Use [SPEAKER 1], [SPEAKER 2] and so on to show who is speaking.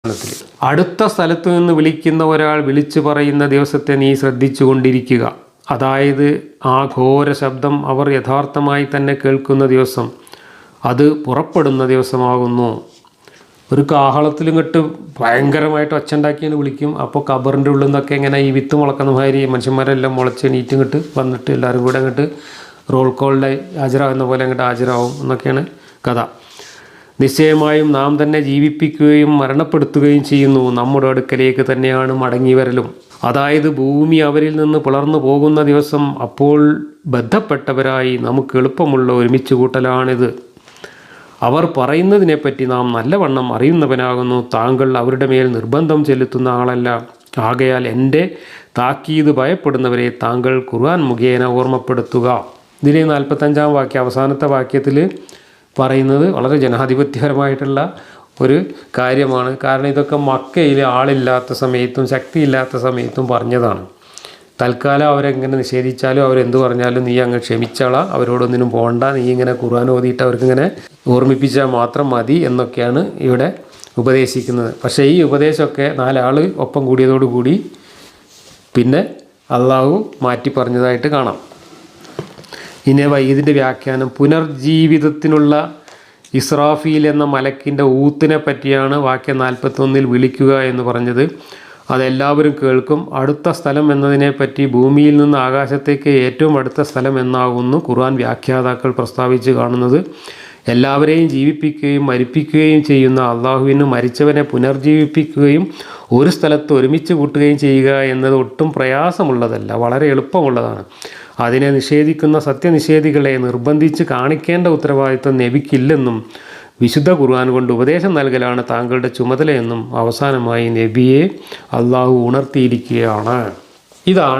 [SPEAKER 1] അടുത്ത സ്ഥലത്തു നിന്ന് വിളിക്കുന്ന ഒരാൾ വിളിച്ചു പറയുന്ന ദിവസത്തെ നീ ശ്രദ്ധിച്ചു കൊണ്ടിരിക്കുക. അതായത് ആ ഘോര ശബ്ദം അവർ യഥാർത്ഥമായി തന്നെ കേൾക്കുന്ന ദിവസം, അത് പുറപ്പെടുന്ന ദിവസമാകുന്നു. ഒരു കാഹളത്തിലും കെട്ട് ഭയങ്കരമായിട്ട് ഒച്ചുണ്ടാക്കിയാണ് വിളിക്കും. അപ്പോൾ ഖബറിൻ്റെ ഉള്ളിൽ നിന്നൊക്കെ ഇങ്ങനെ ഈ വിത്ത് മുളക്കുന്ന മാതിരി മനുഷ്യന്മാരെല്ലാം മുളച്ചെണീറ്റും ഇങ്ങോട്ട് വന്നിട്ട് എല്ലാവരും കൂടെ അങ്ങോട്ട് റോൾ കോളിൻ്റെ ഹാജരാകുന്ന പോലെ അങ്ങോട്ട് ഹാജരാകും എന്നൊക്കെയാണ് കഥ. നിശ്ചയമായും നാം തന്നെ ജീവിപ്പിക്കുകയും മരണപ്പെടുത്തുകയും ചെയ്യുന്നു. നമ്മുടെ അടുക്കലേക്ക് തന്നെയാണ് മടങ്ങി വരലും. അതായത് ഭൂമി അവരിൽ നിന്ന് പിളർന്നു പോകുന്ന ദിവസം. അപ്പോൾ ബന്ധപ്പെട്ടവരായി നമുക്ക് എളുപ്പമുള്ള ഒരുമിച്ച് കൂട്ടലാണിത്. അവർ പറയുന്നതിനെപ്പറ്റി നാം നല്ലവണ്ണം അറിയുന്നവനാകുന്നു. താങ്കൾ അവരുടെ മേൽ നിർബന്ധം ചെലുത്തുന്ന ആളല്ല. ആകയാൽ എൻ്റെ താക്കീത് ഭയപ്പെടുന്നവരെ താങ്കൾ ഖുർആൻ മുഖേന ഓർമ്മപ്പെടുത്തുക. ഇതിൽ 45-ാം വാക്യം, അവസാനത്തെ വാക്യത്തിൽ പറയുന്നത് വളരെ ജനാധിപത്യപരമായിട്ടുള്ള ഒരു കാര്യമാണ്. കാരണം ഇതൊക്കെ മക്കയിൽ ആളില്ലാത്ത സമയത്തും ശക്തിയില്ലാത്ത സമയത്തും പറഞ്ഞതാണ്. തൽക്കാലം അവരെങ്ങനെ നിഷേധിച്ചാലും അവരെന്ത് പറഞ്ഞാലും നീ അങ്ങ് ക്ഷമിച്ചാളാ, അവരോടൊന്നിനും പോകണ്ട, നീ ഇങ്ങനെ ഖുർആൻ ഓതിയിട്ട് അവർക്കിങ്ങനെ ഓർമ്മിപ്പിച്ചാൽ മാത്രം മതി എന്നൊക്കെയാണ് ഇവിടെ ഉപദേശിക്കുന്നത്. പക്ഷേ ഈ ഉപദേശമൊക്കെ 4 ആൾ ഒപ്പം കൂടിയതോടുകൂടി പിന്നെ അള്ളാഹു മാറ്റി പറഞ്ഞതായിട്ട് കാണാം. ഇനി ഇതിൻ്റെ വ്യാഖ്യാനം, പുനർജീവിതത്തിനുള്ള ഇസ്രാഫീൽ എന്ന മലക്കിൻ്റെ ഊത്തിനെ പറ്റിയാണ് വാക്യം 41 വിളിക്കുക എന്ന് പറഞ്ഞത്. അതെല്ലാവരും കേൾക്കും. അടുത്ത സ്ഥലം എന്നതിനെപ്പറ്റി ഭൂമിയിൽ നിന്ന് ആകാശത്തേക്ക് ഏറ്റവും അടുത്ത സ്ഥലം എന്നാകുന്നു ഖുർആൻ വ്യാഖ്യാതാക്കൾ പ്രസ്താവിച്ച് കാണുന്നത്. എല്ലാവരെയും ജീവിപ്പിക്കുകയും മരിപ്പിക്കുകയും ചെയ്യുന്ന അള്ളാഹുവിന് മരിച്ചവനെ പുനർജീവിപ്പിക്കുകയും ഒരു സ്ഥലത്ത് ഒരുമിച്ച് കൂട്ടുകയും ചെയ്യുക എന്നത് ഒട്ടും പ്രയാസമുള്ളതല്ല, വളരെ എളുപ്പമുള്ളതാണ്. അതിനെ നിഷേധിക്കുന്ന സത്യനിഷേധികളെ നിർബന്ധിച്ച് കാണിക്കേണ്ട ഉത്തരവാദിത്വം നബിക്കില്ലെന്നും വിശുദ്ധ ഖുർആൻ കൊണ്ട് ഉപദേശം നൽകലാണ് താങ്കളുടെ ചുമതലയെന്നും അവസാനമായി നബിയെ അള്ളാഹു ഉണർത്തിയിരിക്കുകയാണ്. ഇതാണ്